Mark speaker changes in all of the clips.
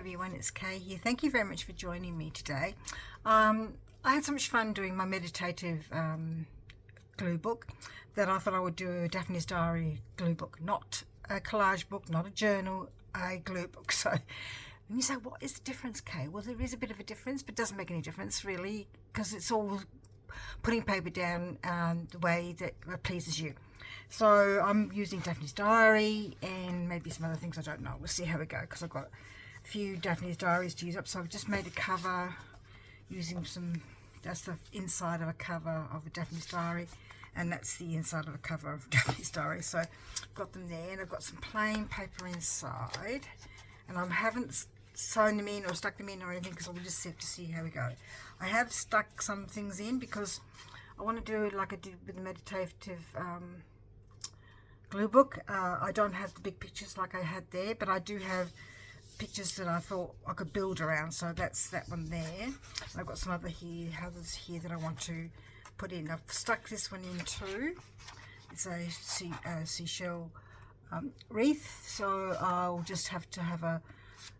Speaker 1: everyone, it's Kay here. Thank you very much for joining me today. I had so much fun doing my meditative glue book that I thought I would do a Daphne's Diary glue book, not a collage book, not a journal, a glue book. So when you say, what is the difference, Kay? Well, there is a bit of a difference, but it doesn't make any difference really, because it's all putting paper down the way that pleases you. So I'm using Daphne's Diary and maybe some other things, I don't know. We'll see how we go, because I've got a few Daphne's Diaries to use up. So I've just made a cover using that's the inside of a cover of a Daphne's Diary, and that's the inside of a cover of Daphne's Diary. So I've got them there, and I've got some plain paper inside, and I haven't sewn them in or stuck them in or anything, because we'll just have to see how we go. I have stuck some things in because I want to do it like I did with the meditative glue book. I don't have the big pictures like I had there, but I do have pictures that I thought I could build around. So that's that one there. I've got some others here that I want to put in. I've stuck this one in too. It's a seashell wreath, so I'll just have to have a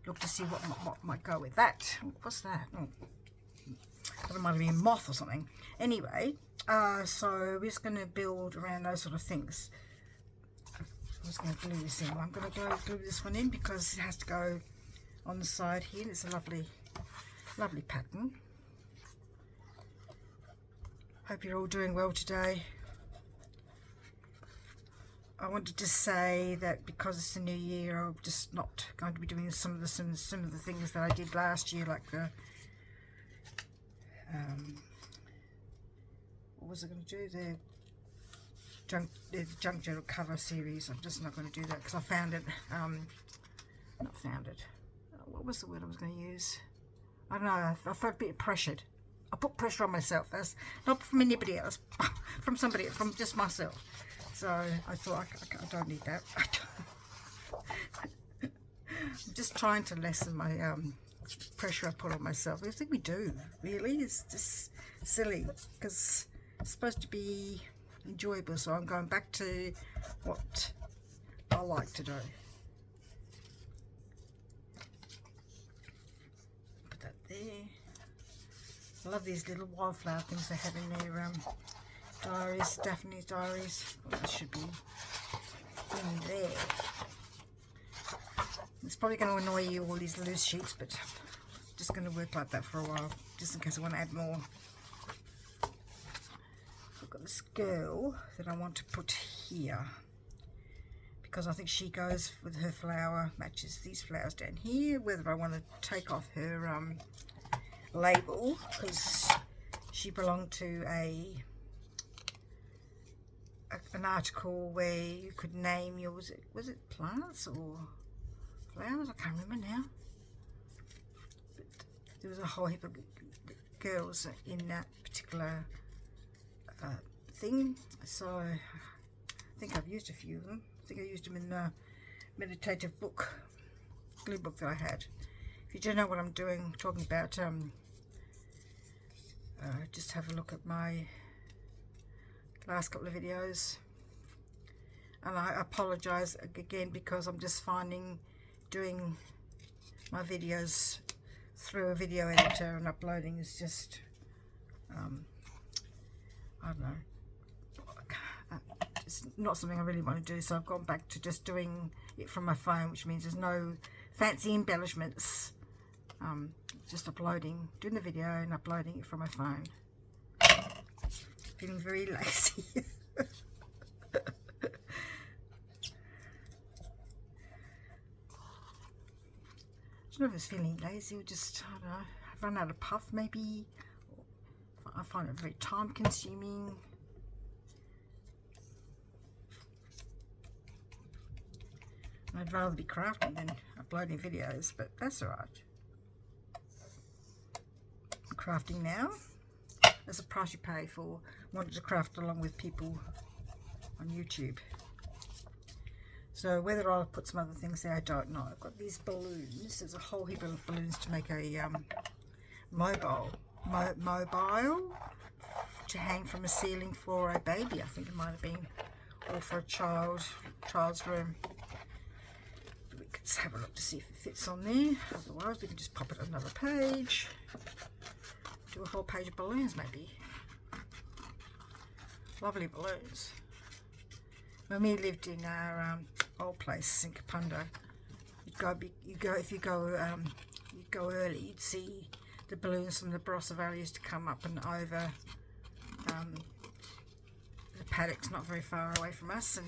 Speaker 1: look to see what might go with that. What's that? Oh, that might have been a moth or something. Anyway, so we're just going to build around those sort of things. I'm just going to glue this in. I'm going to glue this one in because it has to go on the side here. It's a lovely pattern. Hope you're all doing well today. I wanted to say that because it's a new year, I'm just not going to be doing some of the things that I did last year, like the what was I going to do? The junk journal cover series. I'm just not going to do that because I found it. Not found it. What was the word I was going to use? I don't know. I felt a bit pressured. I put pressure on myself. That's not from anybody else, from somebody, from just myself. So I thought I don't need that. I'm just trying to lessen my pressure I put on myself. I think we do, really. It's just silly because it's supposed to be enjoyable. So I'm going back to what I like to do. Put that there. I love these little wildflower things they have in their diaries, Daphne's Diaries. Well, that should be in there. It's probably going to annoy you, all these loose sheets, but I'm just going to work like that for a while, just in case I want to add more. I've got this girl that I want to put here because I think she goes with her flower, matches these flowers down here. Whether I want to take off her label, because she belonged to an article where you could name your, was it plants or flowers? I can't remember now. But there was a whole heap of girls in that particular thing. So I think I've used a few of them. I think I used them in the meditative book, glue book that I had. If you don't know what I'm doing, talking about, just have a look at my last couple of videos. And I apologize again because I'm just finding doing my videos through a video editor and uploading is just I don't know, it's not something I really want to do. So I've gone back to just doing it from my phone, which means there's no fancy embellishments, just doing the video and uploading it from my phone. Feeling very lazy. I don't know if it's feeling lazy or just, I don't know, I've run out of puff maybe. I find it very time consuming. I'd rather be crafting than uploading videos, but that's alright. I'm crafting now. That's the price you pay for wanting to craft along with people on YouTube. So whether I'll put some other things there, I don't know. I've got these balloons. There's a whole heap of balloons to make a mobile to hang from a ceiling for a baby, I think it might have been, or for a child's room. We could let's have a look to see if it fits on there. Otherwise we can just pop it on another page. Do a whole page of balloons maybe. Lovely balloons. When we lived in our old place in Kapunda, if you go early, you'd see the balloons from the Barossa Valley used to come up and over the paddocks not very far away from us, and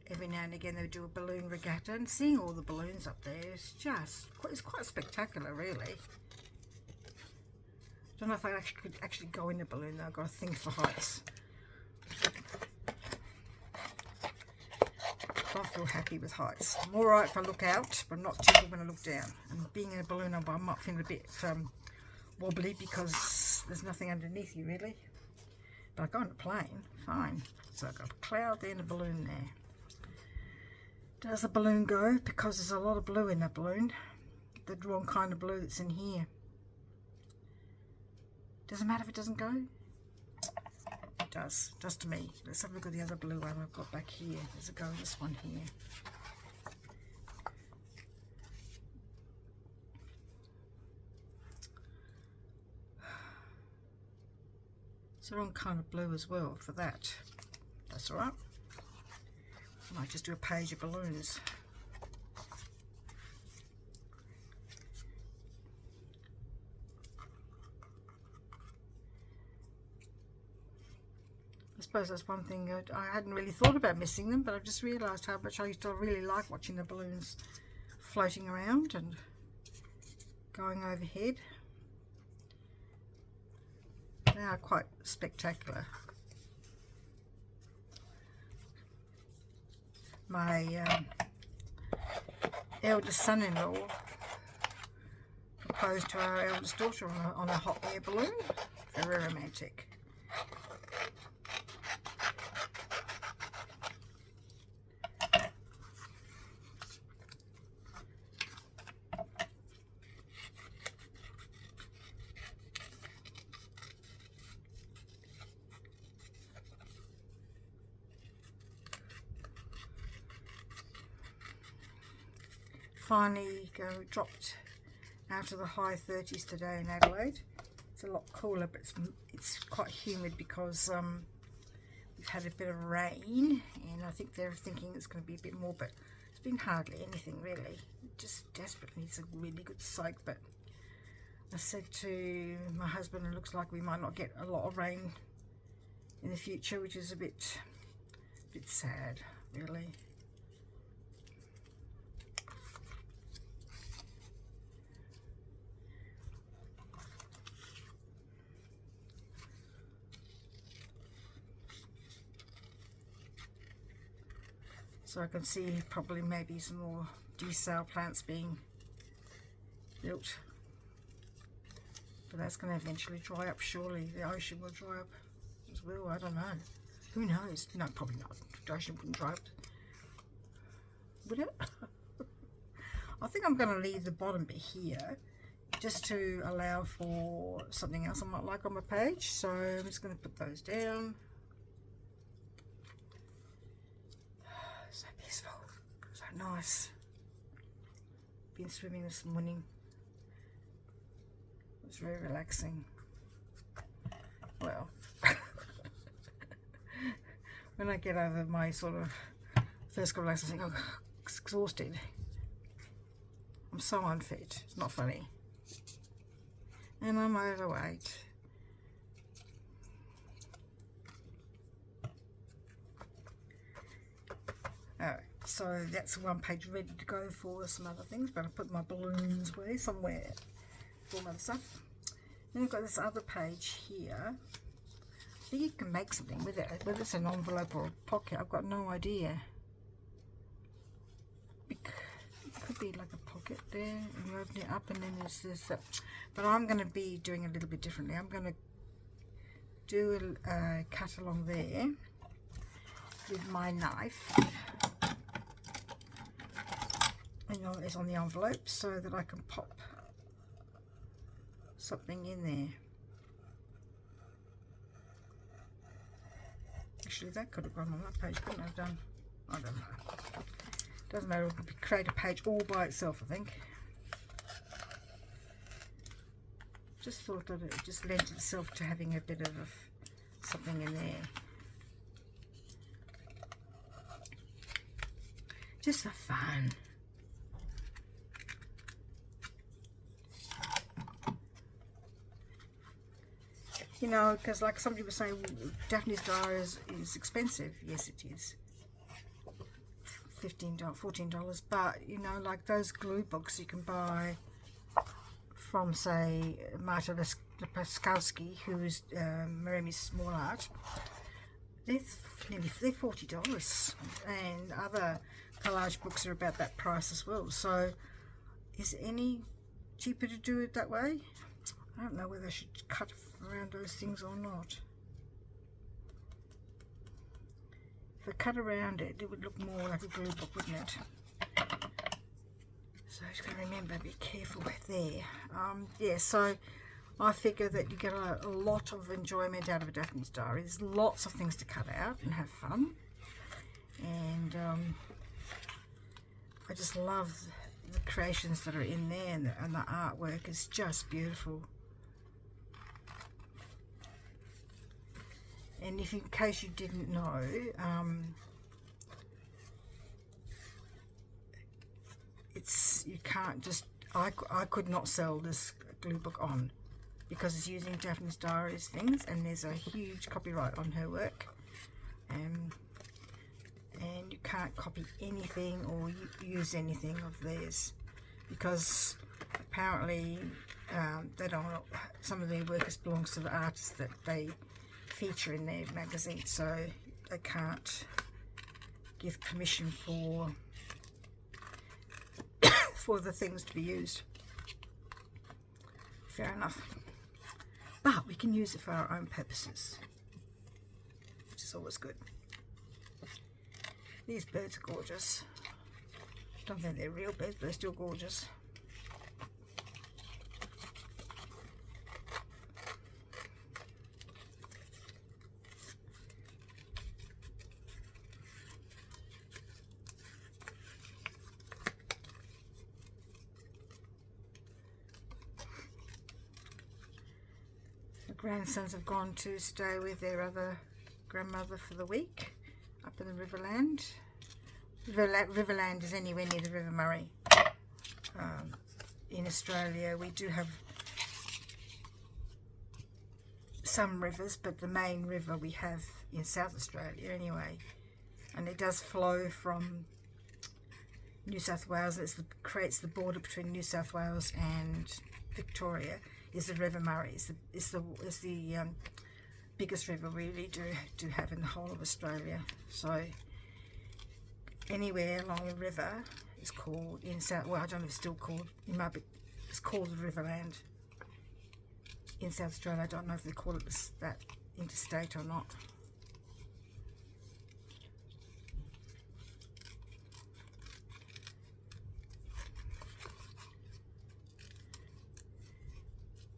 Speaker 1: every now and again they would do a balloon regatta, and seeing all the balloons up there is it's quite spectacular really. Don't know if I could actually go in a balloon though. I've got a thing for heights. I feel happy with heights. I'm alright if I look out, but I'm not too good when I look down. And being in a balloon, I might feel a bit wobbly because there's nothing underneath you really. But I go on a plane, fine. So I've got a cloud there and a balloon there. Does the balloon go? Because there's a lot of blue in that balloon. The wrong kind of blue that's in here. Doesn't matter if it doesn't go. It does to me. Let's have a look at the other blue one I've got back here. There's a go with this one here. It's the wrong kind of blue as well for that. That's alright. I might just do a page of balloons. I suppose that's one thing I hadn't really thought about missing them, but I've just realised how much I used to really like watching the balloons floating around and going overhead. They are quite spectacular. My eldest son-in-law proposed to our eldest daughter on a hot air balloon. Very romantic. Finally dropped out of the high 30s today in Adelaide. It's a lot cooler, but it's quite humid because we've had a bit of rain, and I think they're thinking it's going to be a bit more, but it's been hardly anything really. It just desperately needs a really good soak. But I said to my husband, it looks like we might not get a lot of rain in the future, which is a bit sad really. So I can see probably maybe some more desal plants being built. But that's going to eventually dry up surely. The ocean will dry up as well. I don't know. Who knows? No, probably not. The ocean wouldn't dry up. Would it? I think I'm going to leave the bottom bit here just to allow for something else I might like on my page. So I'm just going to put those down. So peaceful, so nice. Been swimming this morning. It was very relaxing. Well, when I get over my sort of first couple of days, I think, oh, I'm exhausted. I'm so unfit. It's not funny. And I'm overweight. Alright, so that's one page ready to go for some other things, but I put my balloons away somewhere for all my other stuff. Then I've got this other page here. I think you can make something with it, whether it's an envelope or a pocket, I've got no idea. It could be like a pocket there, and you open it up and then there's this, but I'm going to be doing a little bit differently. I'm going to do a cut along there with my knife. It's on the envelope so that I can pop something in there. Actually, that could have gone on that page, couldn't have done. I don't know. Doesn't matter, we could create a page all by itself, I think. Just thought that it just lent itself to having a bit of something in there. Just for fun. You know, because like some people say, Daphne's Diary is expensive. Yes, it is. $15, $14. But, you know, like those glue books you can buy from, say, Marta Laskowski, who's Maremi's Small Art. They're $40. And other collage books are about that price as well. So, is it any cheaper to do it that way? I don't know whether I should cut around those things or not. If I cut around it, it would look more like a glue book, wouldn't it? So just got to remember, be careful there. Yeah, so I figure that you get a lot of enjoyment out of a Daphne's Diary. There's lots of things to cut out and have fun. And I just love the creations that are in there, and the artwork is just beautiful. And if in case you didn't know, you can't just, I could not sell this glue book on because it's using Daphne's Diary's things, and there's a huge copyright on her work, and you can't copy anything or use anything of theirs because apparently they don't, some of their work belongs to the artists that they feature in their magazine, so they can't give permission for the things to be used. Fair enough, but we can use it for our own purposes, which is always good. These birds are gorgeous. Don't think they're real birds, but they're still gorgeous. Grandsons have gone to stay with their other grandmother for the week up in the Riverland. Riverland is anywhere near the River Murray. In Australia we do have some rivers, but the main river we have in South Australia anyway, and it does flow from New South Wales. It creates the border between New South Wales and Victoria. Is the River Murray. It's the biggest river we really do have in the whole of Australia. So anywhere along the river is called, in South, well, I don't know if it's still called, it's called the Riverland. In South Australia, I don't know if they call it that interstate or not.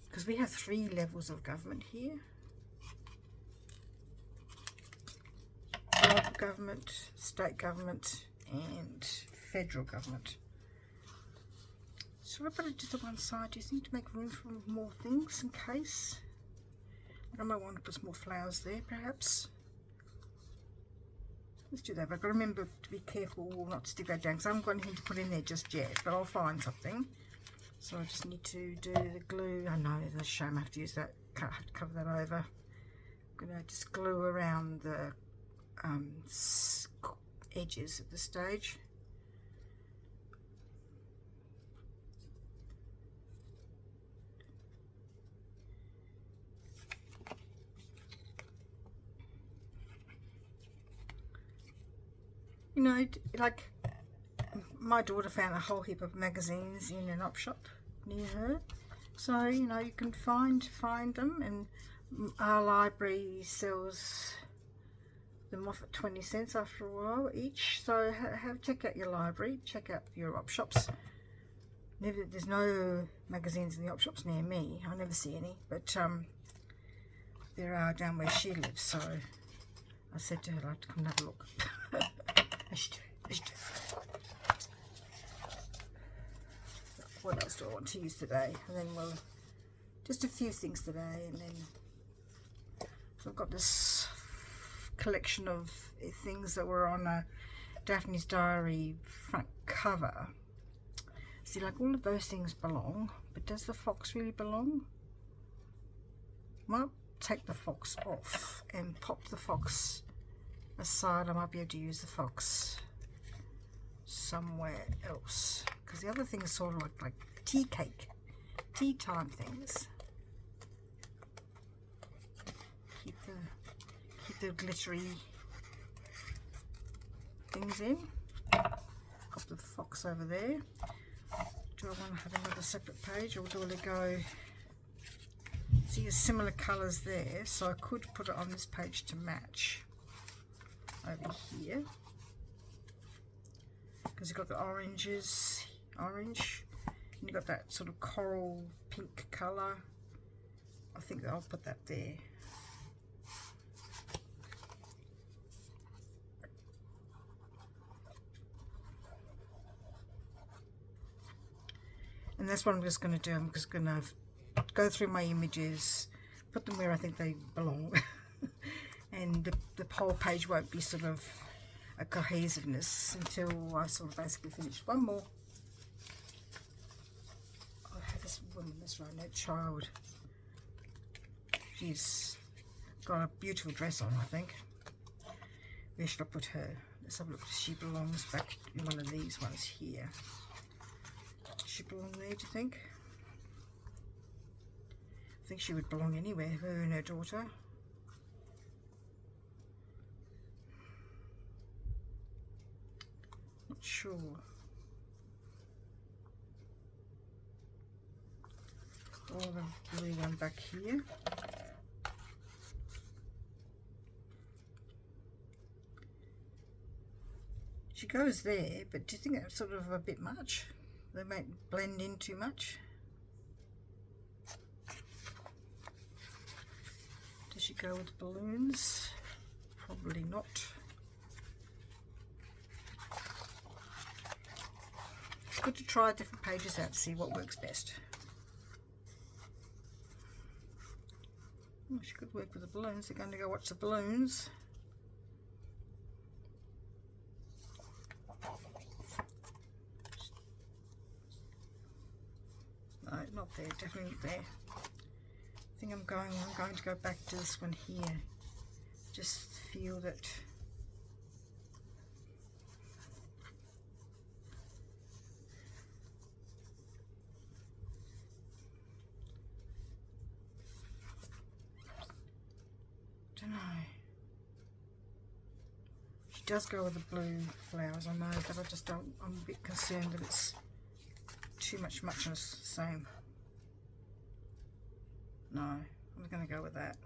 Speaker 1: Because we have 3 levels of government here. Local government, state government, and federal government. Should I put it to the one side, do you think, to make room for more things in case? I might want to put some more flowers there, perhaps. Let's do that, but I've got to remember to be careful not to stick that down, because I haven't got anything to put in there just yet, but I'll find something. So I just need to do the glue. I know, it's a shame I have to use that, have to cover that over. I'm going to just glue around the edges at this stage. You know, like my daughter found a whole heap of magazines in an op shop near her, so you know, you can find them, and our library sells them off at 20 cents after a while each. So check out your library, check out your op shops. There's no magazines in the op shops near me. I never see any, but there are down where she lives. So I said to her, I'd like to come and have a look. I should do. what else do I want to use today? And then we'll just a few things today, and then so I've got this collection of things that were on a Daphne's Diary front cover. See, like all of those things belong, but does the fox really belong? Might take the fox off and pop the fox aside. I might be able to use the fox somewhere else, because the other things sort of look like tea cake, tea time things. Keep the glittery things in. Pop the fox over there. Do I want to have another separate page, or do I go? See, there's similar colours there, so I could put it on this page to match over here, because you've got the orange, and you've got that sort of coral pink colour. I think I'll put that there. And that's what I'm just going to do. I'm just going to go through my images, put them where I think they belong, and the whole page won't be sort of a cohesiveness until I sort of basically finish. One more. I have this woman, this right child. She's got a beautiful dress on, I think. Where should I put her? Let's have a look. She belongs back in one of these ones here. She belong there, do you think? I think she would belong anywhere, her and her daughter. Not sure. Or the blue one back here. She goes there, but do you think that's sort of a bit much? They might blend in too much. Does she go with balloons? Probably not. It's good to try different pages out to see what works best. Oh, she could work with the balloons. They're going to go watch the balloons. No, not there, definitely not there. I think I'm going to go back to this one here. Just feel that don't know. She does go with the blue flowers, I know, but I just don't, I'm a bit concerned that it's too much muchness the same. No, I'm going to go with that.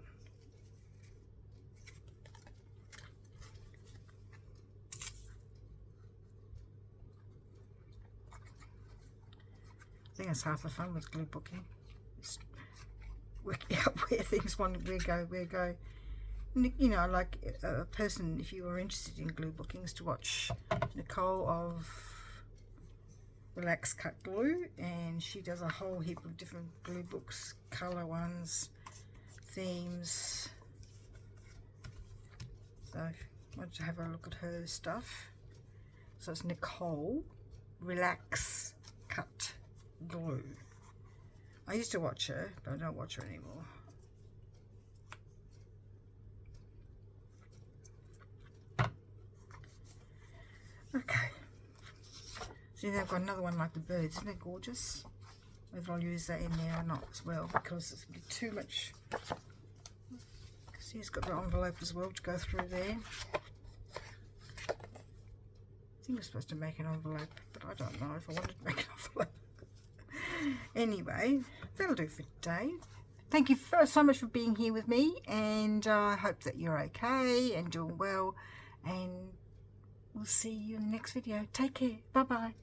Speaker 1: I think that's half the fun with glue booking. It's working out where things want to where go. You know, like a person, if you were interested in glue bookings, to watch Nicole of Relax Cut Glue, and she does a whole heap of different glue books, colour ones, themes. So if you want to have a look at her stuff, so it's Nicole Relax Cut Glue. I used to watch her, but I don't watch her anymore. Okay. See, they've got another one like the birds. Isn't it gorgeous? Whether I'll use that in there or not as well, because it's too much. See, it's got the envelope as well to go through there. I think you're supposed to make an envelope, but I don't know if I wanted to make an envelope. Anyway, that'll do for today. Thank you so much for being here with me, and I hope that you're okay and doing well, and we'll see you in the next video. Take care. Bye bye.